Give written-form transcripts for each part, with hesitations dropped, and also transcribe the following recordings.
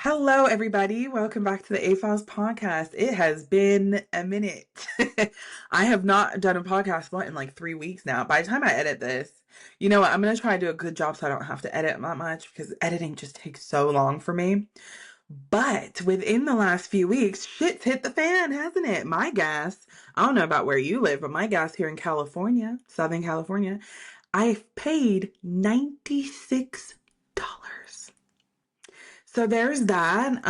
Hello, everybody. Welcome back to the A-Files podcast. It has been a minute. I have not done a podcast in like 3 weeks now. By the time I edit this, you know what? I'm going to try to do a good job so I don't have to edit that much because editing just takes so long for me. But within the last few weeks, shit's hit the fan, hasn't it? My gas, I don't know about where you live, but my gas here in California, Southern California, I've paid $96. So there's that.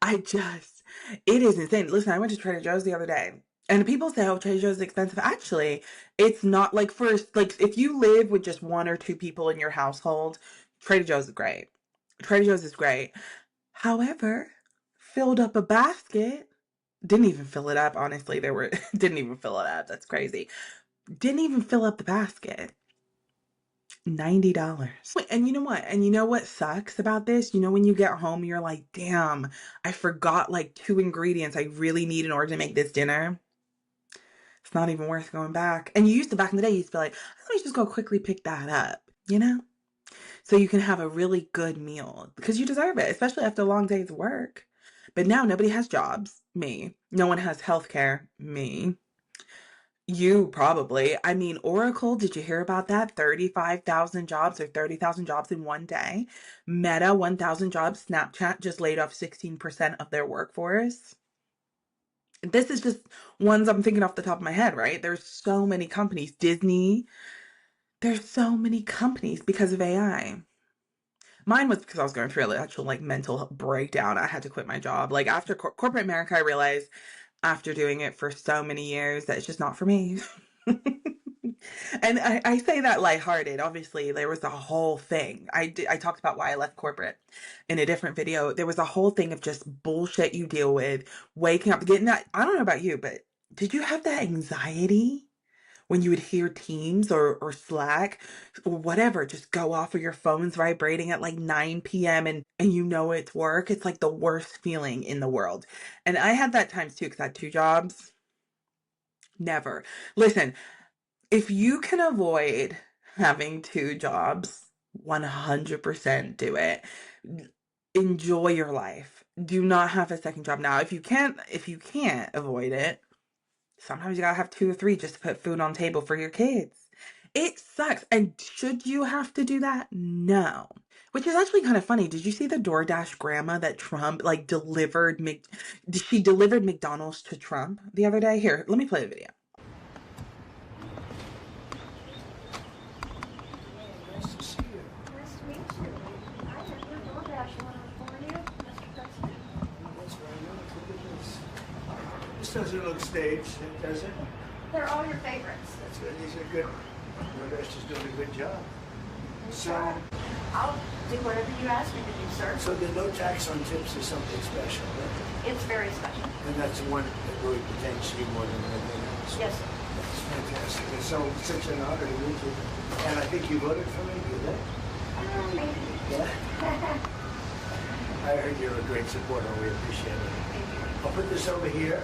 I just, it is insane. Listen, I went to Trader Joe's the other day, and people say, "Oh, Trader Joe's is expensive." Actually, it's not. Like first, like if you live with just one or two people in your household, Trader Joe's is great. Trader Joe's is great. However, filled up a basket. Didn't even fill it up. Honestly, there were didn't even fill it up. That's crazy. Didn't even fill up the basket. $90. And you know what? And you know what sucks about this? You know, when you get home, you're like, damn, I forgot like 2 ingredients I really need in order to make this dinner. It's not even worth going back. And you used to, back in the day, you used to be like, let me just go quickly pick that up, you know? So you can have a really good meal because you deserve it, especially after a long day's work. But now nobody has jobs. Me. No one has healthcare. Me. You probably. I mean, Oracle, did you hear about that? 35,000 jobs or 30,000 jobs in one day. Meta, 1,000 jobs. Snapchat just laid off 16% of their workforce. This is just ones I'm thinking off the top of my head, right? There's so many companies. Disney, there's so many companies because of AI. Mine was because I was going through an actual like mental breakdown. I had to quit my job. Like after corporate America, I realized after doing it for so many years that it's just not for me. And I say that lighthearted. Obviously, there was a whole thing. I talked about why I left corporate in a different video. There was a whole thing of just bullshit you deal with, waking up, getting that. I don't know about you, but did you have that anxiety when you would hear Teams or Slack or whatever just go off or your phone's vibrating at like 9 p.m. and you know it's work? It's like the worst feeling in the world. And I had that times too because I had 2 jobs. Never. Listen, if you can avoid having 2 jobs, 100% do it. Enjoy your life. Do not have a second job now. If you can't avoid it, sometimes you gotta have 2 or 3 just to put food on the table for your kids. It sucks. And should you have to do that? No. Which is actually kind of funny. Did you see the DoorDash grandma that Trump like she delivered McDonald's to Trump the other day? Here, let me play the video. Nice to see you. Nice to meet you. I have your DoorDash order for you, Mr. President. That's very nice. Look at this. This doesn't look staged, does it? They're all your favorites. That's good. These are good. DoorDash is doing a good job. So, I'll do whatever you ask me to do, sir. so the no tax on tips is something special, right? It's very special. And that's the one that really pertains to you more than anything else. Yes, sir. It's fantastic. And so, it's such an honor to meet you. And I think you voted for me, did that? Maybe. Yeah. I heard you're a great supporter. We appreciate it. Thank you. I'll put this over here.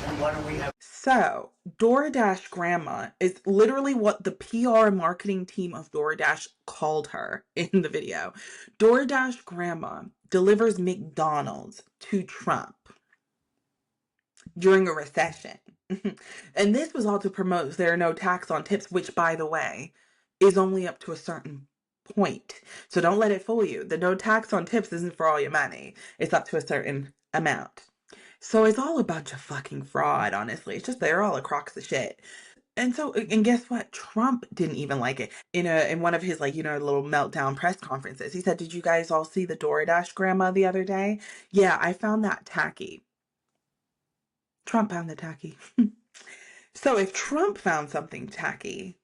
And why don't we have So, DoorDash Grandma is literally what the PR marketing team of DoorDash called her in the video. DoorDash Grandma delivers McDonald's to Trump during a recession. And this was all to promote there are no tax on tips, which, by the way, is only up to a certain point. So don't let it fool you. The no tax on tips isn't for all your money. It's up to a certain amount. So it's all a bunch of fucking fraud, honestly. It's just they're all a crock of shit. And guess what? Trump didn't even like it. In one of his like, little meltdown press conferences, he said, "Did you guys all see the DoorDash grandma the other day? Yeah, I found that tacky." Trump found it tacky. So if Trump found something tacky,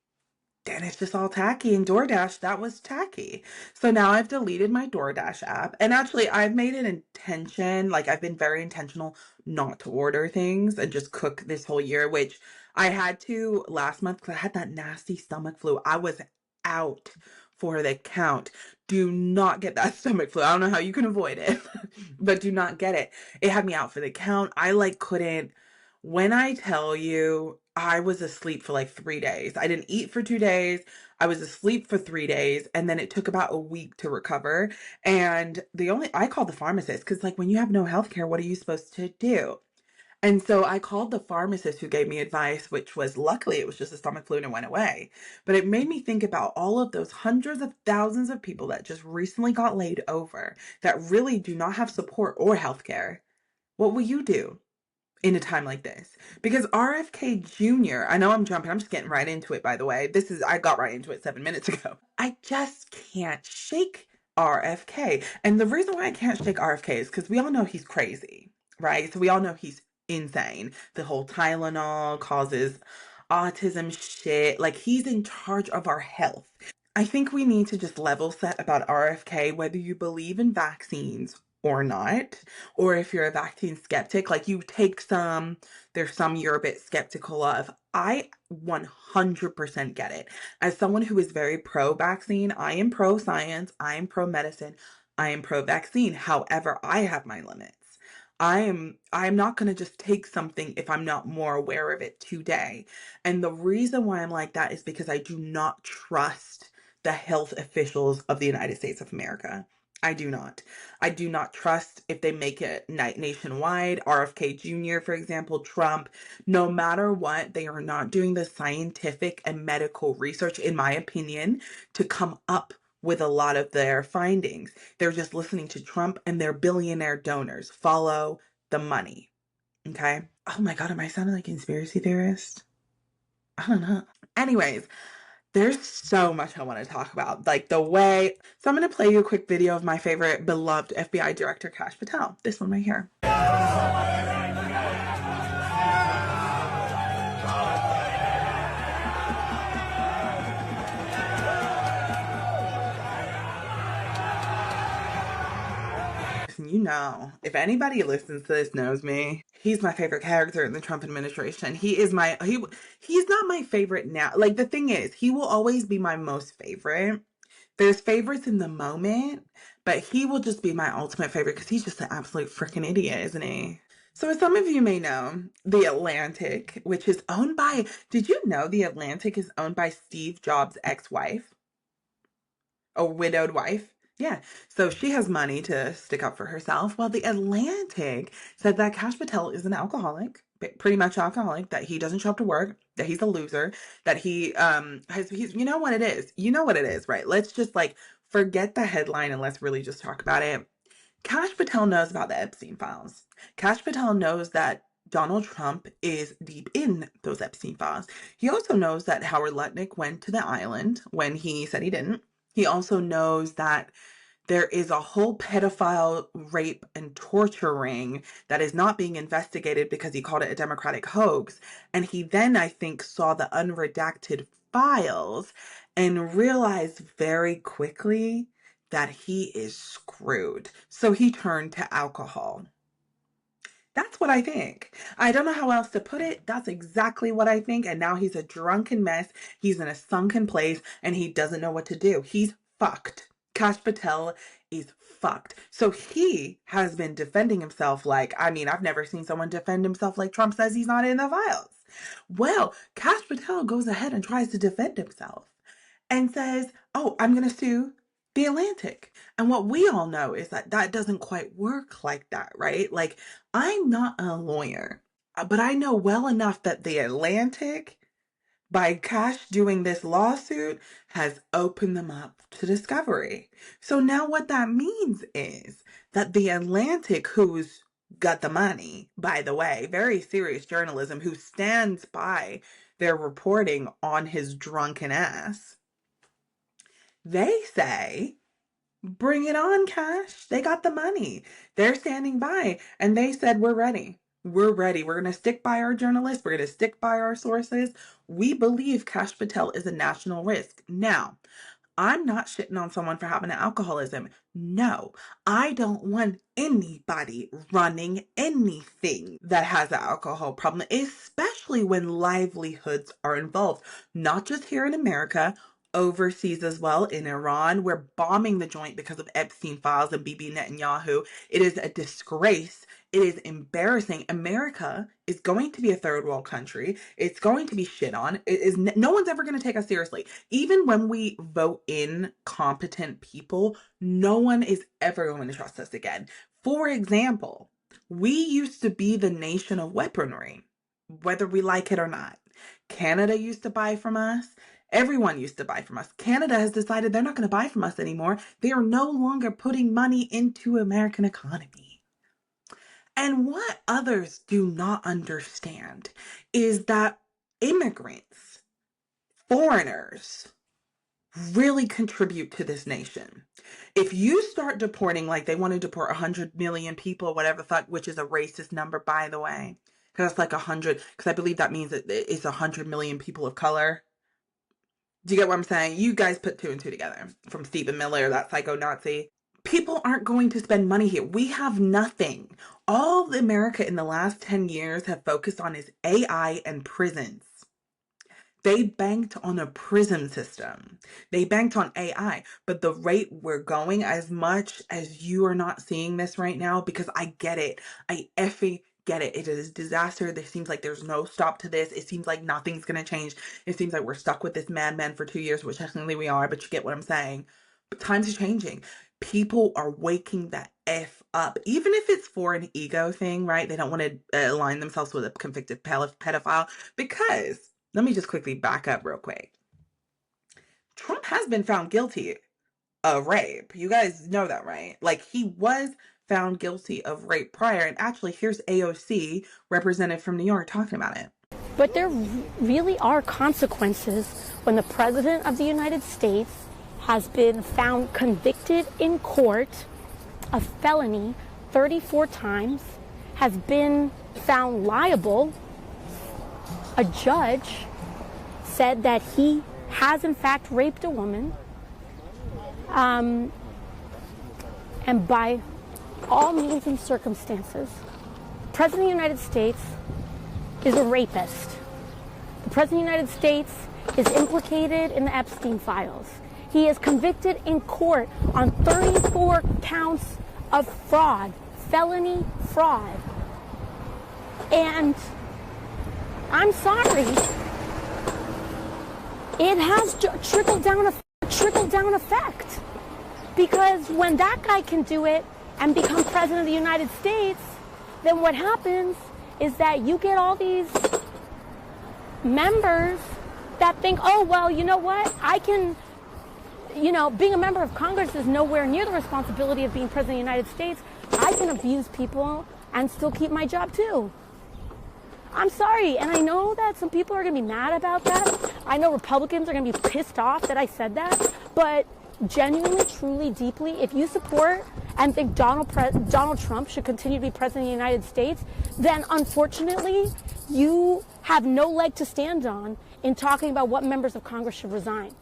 then it's just all tacky. And DoorDash, that was tacky. So now I've deleted my DoorDash app. And actually, I've made an intention, like I've been very intentional not to order things and just cook this whole year, which I had to last month because I had that nasty stomach flu. I was out for the count. Do not get that stomach flu. I don't know how you can avoid it, but do not get it. It had me out for the count. I like couldn't, when I tell you, I was asleep for like 3 days. I didn't eat for 2 days. I was asleep for 3 days, and then it took about a week to recover. And I called the pharmacist because, like, when you have no health care, what are you supposed to do? And so I called the pharmacist who gave me advice, which was luckily it was just a stomach flu and it went away. But it made me think about all of those hundreds of thousands of people that just recently got laid over that really do not have support or health care. What will you do in a time like this? Because RFK Jr., I know I'm jumping, I'm just getting right into it, by the way. I got right into it 7 minutes ago. I just can't shake RFK. And the reason why I can't shake RFK is because we all know he's crazy, right? So we all know he's insane. The whole Tylenol causes autism shit. Like, he's in charge of our health. I think we need to just level set about RFK, whether you believe in vaccines or not, or if you're a vaccine skeptic, like you take some, there's some you're a bit skeptical of. I 100% get it. As someone who is very pro vaccine, I am pro science, I am pro medicine, I am pro vaccine. However, I have my limits. I'm not going to just take something if I'm not more aware of it today. And the reason why I'm like that is because I do not trust the health officials of the United States of America. I do not. I do not trust if they make it nationwide. RFK Jr., for example, Trump, no matter what, they are not doing the scientific and medical research, in my opinion, to come up with a lot of their findings. They're just listening to Trump and their billionaire donors. Follow the money. Okay? Oh my God, am I sounding like a conspiracy theorist? I don't know. Anyways, there's so much I want to talk about. Like the way. So I'm going to play you a quick video of my favorite beloved FBI director, Kash Patel. This one right here. You know, if anybody listens to this knows me, he's my favorite character in the Trump administration. He's not my favorite now. Like, the thing is, he will always be my most favorite. There's favorites in the moment, but he will just be my ultimate favorite because he's just an absolute freaking idiot, isn't he? So as some of you may know, The Atlantic, which is owned by, did you know The Atlantic is owned by Steve Jobs' ex-wife? A widowed wife. Yeah. So she has money to stick up for herself. Well, The Atlantic said that Kash Patel is an alcoholic, pretty much alcoholic, that he doesn't show up to work, that he's a loser, that he's you know what it is. You know what it is, right? Let's just like forget the headline and let's really just talk about it. Kash Patel knows about the Epstein files. Kash Patel knows that Donald Trump is deep in those Epstein files. He also knows that Howard Lutnick went to the island when he said he didn't. He also knows that there is a whole pedophile rape and torture ring that is not being investigated because he called it a Democratic hoax. And he then, I think, saw the unredacted files and realized very quickly that he is screwed. So he turned to alcohol. That's what I think. I don't know how else to put it. That's exactly what I think. And now he's a drunken mess. He's in a sunken place and he doesn't know what to do. He's fucked. Kash Patel is fucked. So he has been defending himself like, I mean, I've never seen someone defend himself like Trump says he's not in the files. Well, Kash Patel goes ahead and tries to defend himself and says, oh, I'm going to sue the Atlantic. And what we all know is that that doesn't quite work like that, right? Like, I'm not a lawyer, but I know well enough that the Atlantic, by Kash doing this lawsuit, has opened them up to discovery. So now what that means is that the Atlantic, who's got the money, by the way, very serious journalism, who stands by their reporting on his drunken ass, they say, bring it on, Kash. They got the money. They're standing by. And they said, we're ready. We're ready. We're going to stick by our journalists. We're going to stick by our sources. We believe Kash Patel is a national risk. Now, I'm not shitting on someone for having an alcoholism. No, I don't want anybody running anything that has an alcohol problem, especially when livelihoods are involved, not just here in America, overseas as well in Iran. We're bombing the joint because of Epstein files and Bibi Netanyahu. It is a disgrace. It is embarrassing. America is going to be a third world country. It's going to be shit on. It is no one's ever going to take us seriously. Even when we vote in competent people, no one is ever going to trust us again. For example, we used to be the nation of weaponry, whether we like it or not. Canada used to buy from us. Everyone used to buy from us. Canada has decided they're not going to buy from us anymore. They are no longer putting money into American economy. And what others do not understand is that immigrants, foreigners, really contribute to this nation. If you start deporting, like they want to deport 100 million people, whatever the fuck, which is a racist number, by the way, because it's like 100, because I believe that means that it's 100 million people of color. Do you get what I'm saying? You guys put two and two together from Stephen Miller, that psycho Nazi. People aren't going to spend money here. We have nothing. All America in the last 10 years have focused on is AI and prisons. They banked on a prison system. They banked on AI, but the rate we're going, as much as you are not seeing this right now, because I get it. I effing get it. It is a disaster. There seems like there's no stop to this. It seems like nothing's going to change. It seems like we're stuck with this madman for 2 years, which technically we are, but you get what I'm saying. But times are changing. People are waking the F up, even if it's for an ego thing, right? They don't want to align themselves with a convicted pedophile, because let me just quickly back up real quick. Trump has been found guilty of rape. You guys know that, right? Like, he was found guilty of rape prior. And actually, here's AOC, represented from New York, talking about it. But there really are consequences when the President of the United States has been found convicted in court of felony 34 times, has been found liable. A judge said that he has in fact raped a woman, and by all means and circumstances, the President of the United States is a rapist. The President of the United States is implicated in the Epstein files. He is convicted in court on 34 counts of fraud, felony fraud. And I'm sorry, it has trickle-down effect. Because when that guy can do it and become President of the United States, then what happens is that you get all these members that think, oh, well, you know what? I can, being a member of Congress is nowhere near the responsibility of being President of the United States. I can abuse people and still keep my job, too. I'm sorry, and I know that some people are going to be mad about that. I know Republicans are going to be pissed off that I said that, but genuinely, truly, deeply, if you support and think Donald Trump should continue to be President of the United States, then unfortunately, you have no leg to stand on in talking about what members of Congress should resign.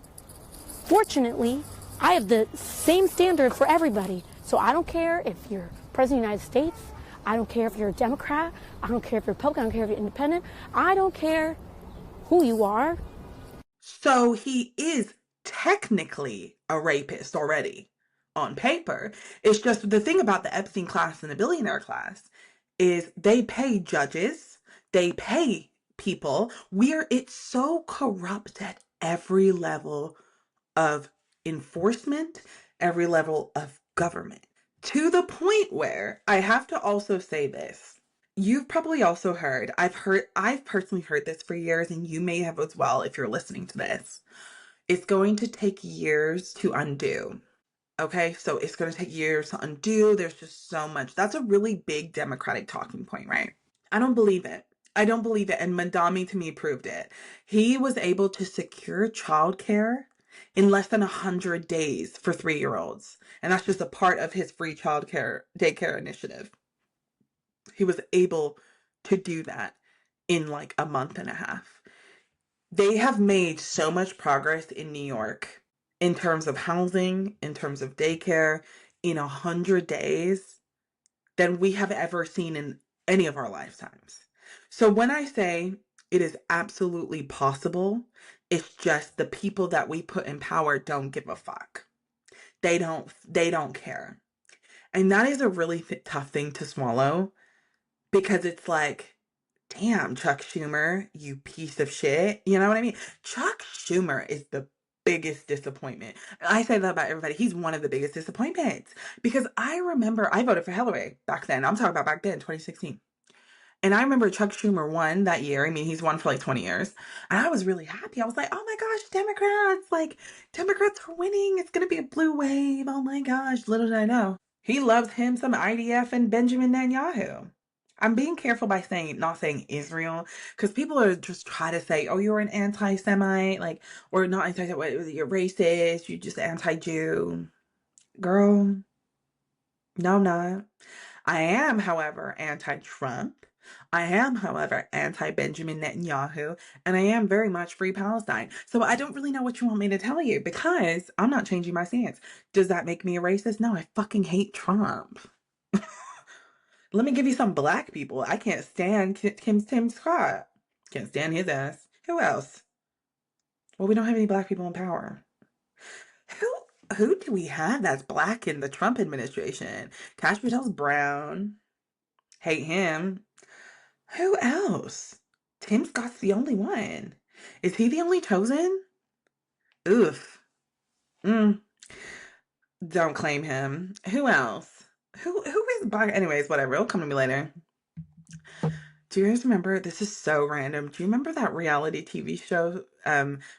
Fortunately, I have the same standard for everybody, so I don't care if you're President of the United States, I don't care if you're a Democrat, I don't care if you're Republican, I don't care if you're independent, I don't care who you are. So he is technically a rapist already on paper. It's just the thing about the Epstein class and the billionaire class is they pay judges, they pay people. It's so corrupt at every level of enforcement, every level of government. To the point where I have to also say this. You've probably also heard, I've personally heard this for years, and you may have as well if you're listening to this. It's going to take years to undo. Okay, so it's going to take years to undo. There's just so much. That's a really big Democratic talking point, right? I don't believe it. I don't believe it. And Mandami to me proved it. He was able to secure childcare in less than 100 days for 3-year-olds. And that's just a part of his free childcare daycare initiative. He was able to do that in like a month and a half. They have made so much progress in New York in terms of housing, in terms of daycare, in 100 days than we have ever seen in any of our lifetimes. So when I say it is absolutely possible It's just the people that we put in power don't give a fuck. They don't care. And that is a really tough thing to swallow because it's like, damn, Chuck Schumer, you piece of shit. You know what I mean? Chuck Schumer is the biggest disappointment. I say that about everybody. He's one of the biggest disappointments because I remember I voted for Hillary back then. I'm talking about back then, 2016. And I remember Chuck Schumer won that year. I mean, he's won for like 20 years. And I was really happy. I was like, oh my gosh, Democrats, like, Democrats are winning. It's going to be a blue wave. Oh my gosh. Little did I know. He loves him some IDF and Benjamin Netanyahu. I'm being careful by not saying Israel, because people are just trying to say, oh, you're an anti-Semite, like, or not anti-Semite, you're racist, you're just anti-Jew. Girl, no, I'm not. I am, however, anti-Trump. I am, however, anti-Benjamin Netanyahu, and I am very much free Palestine. So I don't really know what you want me to tell you because I'm not changing my stance. Does that make me a racist? No, I fucking hate Trump. Let me give you some black people. I can't stand Tim Scott. Can't stand his ass. Who else? Well, we don't have any black people in power. Who do we have that's black in the Trump administration? Kash Patels brown. Hate him. Who else? Tim Scott's the only one. Is he the only chosen? Oof. Mm. Don't claim him. Who else? Who is black? Anyways, whatever. It'll come to me later. Do you guys remember? This is so random. Do you remember that reality TV show,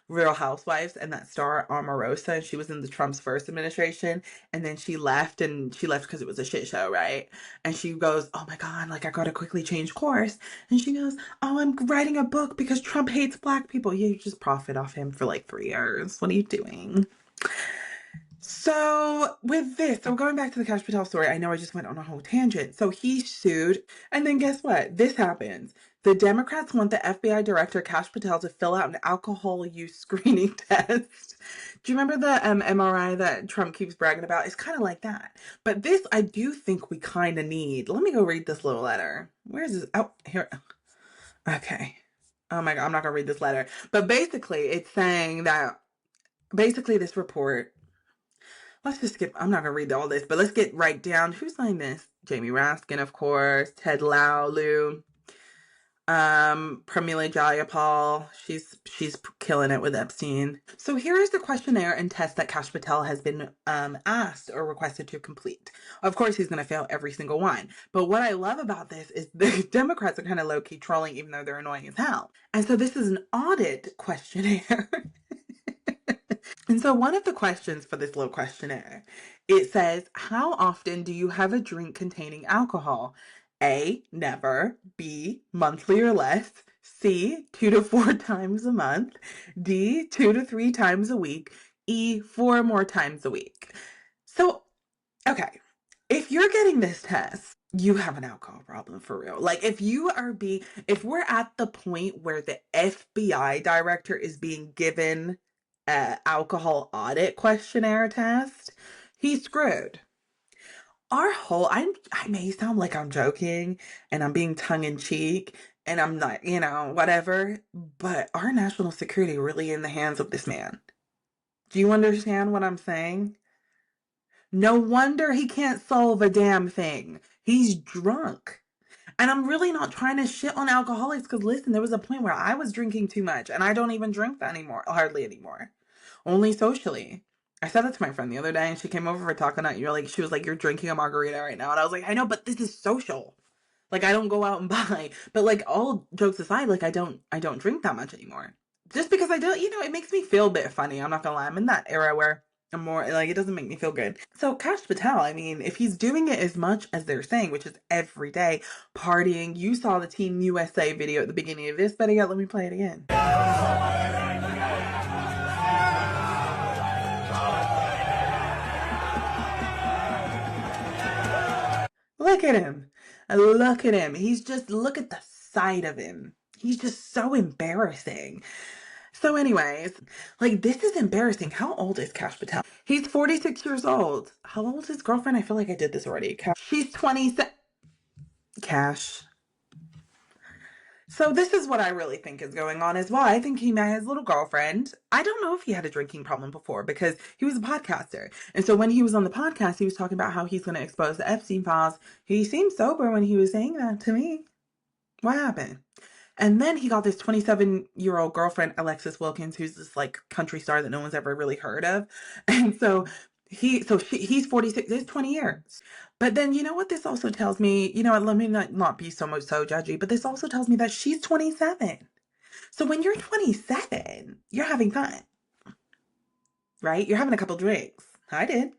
Real Housewives, and that star Omarosa? She was in the Trump's first administration, and then she left because it was a shit show, right? And she goes, "Oh my God, like I gotta quickly change course." And she goes, "Oh, I'm writing a book because Trump hates black people." Yeah, you just profit off him for like 3 years. What are you doing? So with this, so going back to the Kash Patel story, I know I just went on a whole tangent. So he sued, and then guess what? This happens. The Democrats want the FBI director, Kash Patel, to fill out an alcohol use screening test. Do you remember the MRI that Trump keeps bragging about? It's kind of like that. But this, I do think we kind of need. Let me go read this little letter. Where's this? Oh, here. Okay. Oh my God, I'm not going to read this letter. But basically, it's saying that, basically this report, let's just skip. I'm not going to read all this, but let's get right down. Who signed this? Jamie Raskin, of course. Ted Laulu. Pramila Jayapal. She's killing it with Epstein. So here is the questionnaire and test that Kash Patel has been asked or requested to complete. Of course, he's going to fail every single one. But what I love about this is the Democrats are kind of low-key trolling, even though they're annoying as hell. And so this is an audit questionnaire. And so one of the questions for this little questionnaire, it says, how often do you have a drink containing alcohol? A, never. B, monthly or less. C, 2 to 4 times a month. D, 2 to 3 times a week. E, 4 more times a week. So, okay, if you're getting this test, you have an alcohol problem for real. Like if we're at the point where the FBI director is being given an alcohol audit questionnaire test, he's screwed. I may sound like I'm joking and I'm being tongue in cheek and I'm not, whatever, but our national security really in the hands of this man. Do you understand what I'm saying? No wonder he can't solve a damn thing. He's drunk. And I'm really not trying to shit on alcoholics because listen, there was a point where I was drinking too much and I don't even drink that anymore, hardly anymore. Only socially. I said that to my friend the other day and she came over for taco night. She was like, you're drinking a margarita right now. And I was like, I know, but this is social. Like I don't go out and buy. But like all jokes aside, like I don't drink that much anymore. Just because I don't, it makes me feel a bit funny. I'm not gonna lie. I'm in that era where I'm more like it doesn't make me feel good. So Kash Patel, I mean, if he's doing it as much as they're saying, which is every day, partying, you saw the Team USA video at the beginning of this video. Let me play it again. Look at him. Look at him. Look at the side of him. He's just so embarrassing. So anyways, like this is embarrassing. How old is Kash Patel? He's 46 years old. How old is his girlfriend? I feel like I did this already. She's 27. Kash. So this is what I really think is going on as well. I think he met his little girlfriend. I don't know if he had a drinking problem before because he was a podcaster. And so when he was on the podcast, he was talking about how he's going to expose the Epstein files. He seemed sober when he was saying that to me. What happened? And then he got this 27-year-old girlfriend, Alexis Wilkins, who's this like country star that no one's ever really heard of. And so he's 46, it's 20 years. But then you know what this also tells me? You know what, let me not be so much so judgy, but this also tells me that she's 27. So when you're 27, you're having fun, right? You're having a couple drinks. I did.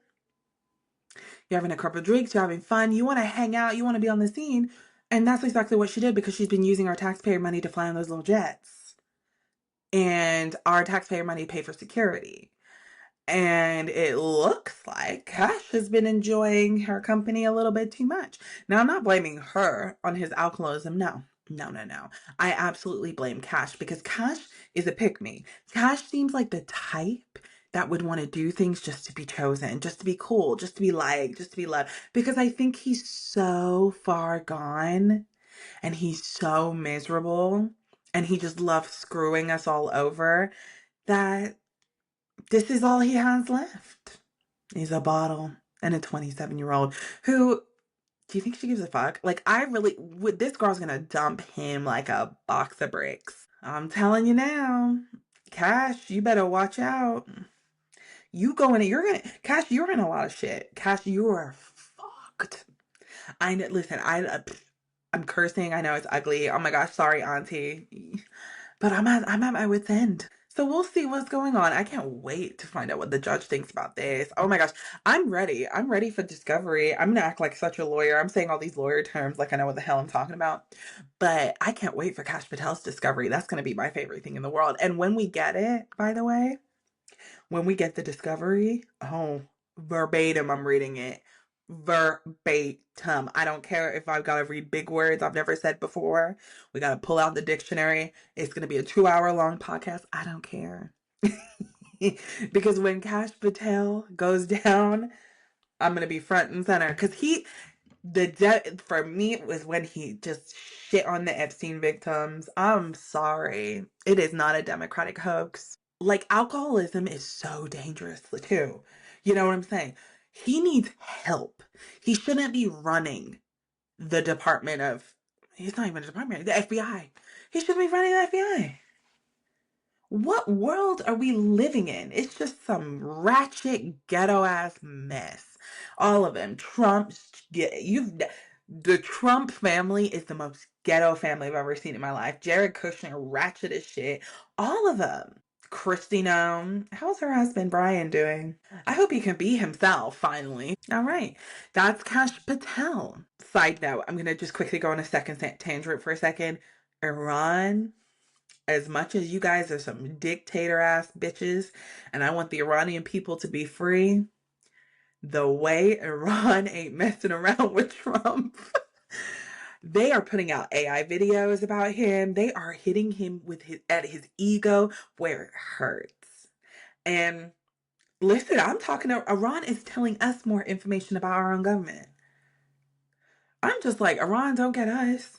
You're having a couple drinks, you're having fun, you want to hang out, you want to be on the scene. And that's exactly what she did because she's been using our taxpayer money to fly on those little jets. And our taxpayer money pay for security. And it looks like Cash has been enjoying her company a little bit too much. Now, I'm not blaming her on his alcoholism. No, no, no, no. I absolutely blame Cash because Cash is a pick me. Cash seems like the type that would want to do things just to be chosen, just to be cool, just to be liked, just to be loved. Because I think he's so far gone and he's so miserable and he just loves screwing us all over that this is all he has left. He's a bottle and a 27-year-old who, do you think she gives a fuck? Like, I really, this girl's gonna dump him like a box of bricks. I'm telling you now, Cash, you better watch out. Cash, you're in a lot of shit. Cash, you are fucked. I know, listen, I'm cursing. I know it's ugly. Oh my gosh, sorry, auntie. But I'm at my wit's end. So we'll see what's going on. I can't wait to find out what the judge thinks about this. Oh my gosh, I'm ready. I'm ready for discovery. I'm gonna act like such a lawyer. I'm saying all these lawyer terms like I know what the hell I'm talking about. But I can't wait for Kash Patel's discovery. That's gonna be my favorite thing in the world. And when we get it, by the way, when we get the discovery, oh, verbatim, I'm reading it. Verbatim. I don't care if I've got to read big words I've never said before. We got to pull out the dictionary. It's going to be a 2-hour long podcast. I don't care. Because when Kash Patel goes down, I'm going to be front and center. Because for me, it was when he just shit on the Epstein victims. I'm sorry. It is not a Democratic hoax. Like, alcoholism is so dangerous too. You know what I'm saying? He needs help. He shouldn't be running the department of, he's not even a department, the FBI. He shouldn't be running the FBI. What world are we living in? It's just some ratchet ghetto ass mess. All of them. The Trump family is the most ghetto family I've ever seen in my life. Jared Kushner, ratchet as shit. All of them. Christy Nome. How's her husband Brian doing? I hope he can be himself finally. All right. That's Kash Patel. Side note, I'm going to just quickly go on a second tangent for a second. Iran, as much as you guys are some dictator ass bitches, and I want the Iranian people to be free, the way Iran ain't messing around with Trump. They are putting out AI videos about him. They are hitting him at his ego where it hurts. And listen, I'm talking to Iran is telling us more information about our own government. I'm just like, Iran, don't get us.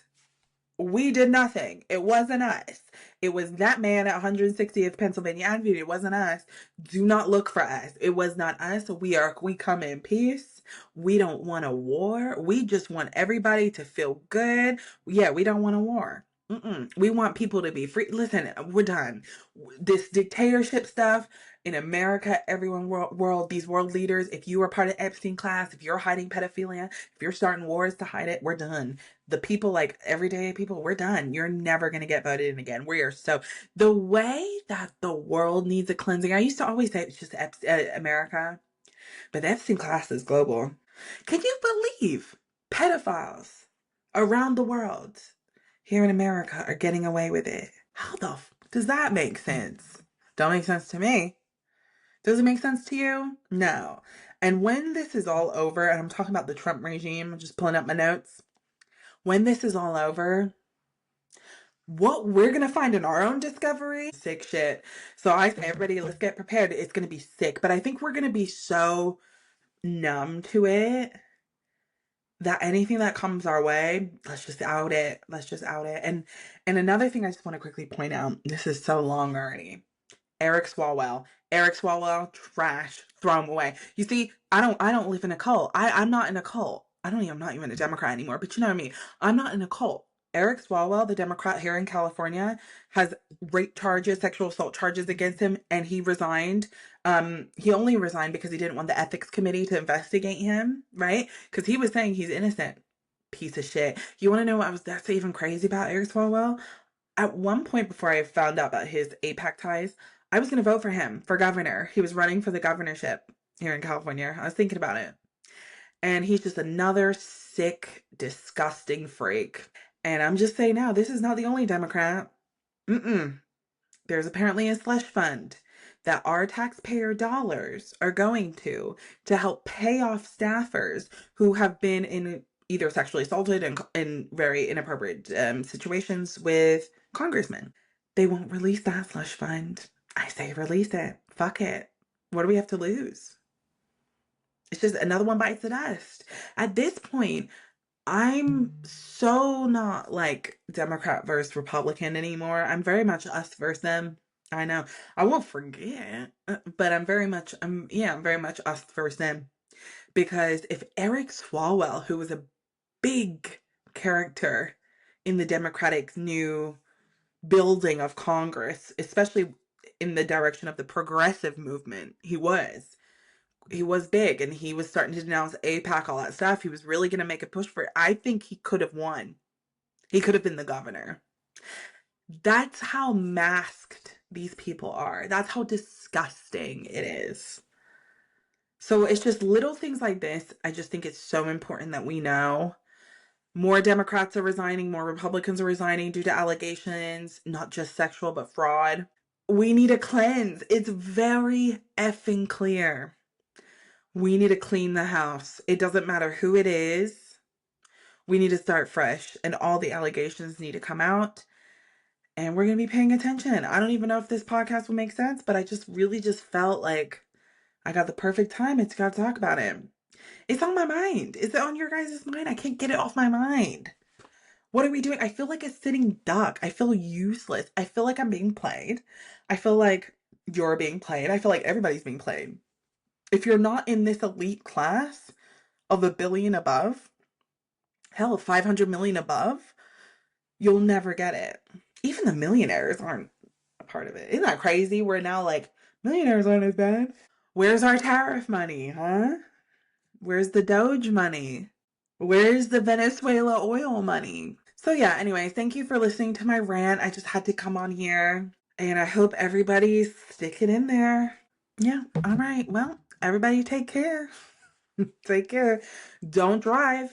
We did nothing. It wasn't us. It was that man at 160th Pennsylvania Avenue. It wasn't us. Do not look for us. It was not us. We come in peace. We don't want a war. We just want everybody to feel good. Yeah, we don't want a war. We want people to be free. Listen, we're done. This dictatorship stuff in America, everyone these world leaders, if you are part of Epstein class, if you're hiding pedophilia, if you're starting wars to hide it, we're done. The people, like everyday people, we're done. You're never going to get voted in again. The way that the world needs a cleansing, I used to always say it's just America, but the Epstein class is global. Can you believe pedophiles around the world here in America are getting away with it? How the does that make sense? Don't make sense to me. Does it make sense to you? No. And when this is all over, and I'm talking about the Trump regime, I'm just pulling up my notes. When this is all over, what we're going to find in our own discovery, sick shit. So I say, everybody, let's get prepared. It's going to be sick. But I think we're going to be so numb to it that anything that comes our way, let's just out it. Let's just out it. And another thing I just want to quickly point out, this is so long already. Eric Swalwell. Eric Swalwell, trash. Throw him away. You see, I don't live in a cult. I'm not in a cult. I'm not even a Democrat anymore, but you know what I mean. I'm not in a cult. Eric Swalwell, the Democrat here in California, has rape charges, sexual assault charges against him, and he resigned. He only resigned because he didn't want the ethics committee to investigate him, right? Because he was saying he's innocent. Piece of shit. You want to know what that's even crazy about Eric Swalwell? At one point before I found out about his APAC ties, I was going to vote for him for governor. He was running for the governorship here in California. I was thinking about it. And he's just another sick, disgusting freak. And I'm just saying now, this is not the only Democrat. Mm-mm. There's apparently a slush fund that our taxpayer dollars are going to help pay off staffers who have been in either sexually assaulted and in very inappropriate situations with congressmen. They won't release that slush fund. I say release it. Fuck it. What do we have to lose? It's just another one bites the dust. At this point, I'm so not like Democrat versus Republican anymore. I'm very much us versus them. I know. I won't forget, but I'm very much us versus them. Because if Eric Swalwell, who was a big character in the Democratic new building of Congress, especially in the direction of the progressive movement, he was big, and he was starting to denounce APAC, all that stuff. He was really going to make a push for it. I think he could have won. He could have been the governor. That's how masked these people are. That's how disgusting it is. So it's just little things like this. I just think it's so important that we know. More Democrats are resigning, more Republicans are resigning due to allegations, not just sexual, but fraud. We need a cleanse. It's very effing clear. We need to clean the house. It doesn't matter who it is. We need to start fresh, and all the allegations need to come out, and we're going to be paying attention. I don't even know if this podcast will make sense, but I just really just felt like I got the perfect time. It's got to talk about it. It's on my mind. Is it on your guys' mind? I can't get it off my mind. What are we doing? I feel like a sitting duck. I feel useless. I feel like I'm being played. I feel like you're being played. I feel like everybody's being played. If you're not in this elite class of $1 billion above, hell, 500 million above, you'll never get it. Even the millionaires aren't a part of it. Isn't that crazy? We're now like, millionaires aren't as bad. Where's our tariff money, huh? Where's the Doge money? Where's the Venezuela oil money? So yeah, anyway, thank you for listening to my rant. I just had to come on here, and I hope everybody's sticking in there. Yeah, all right. Well, everybody take care. Take care. Don't drive.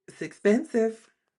It's expensive.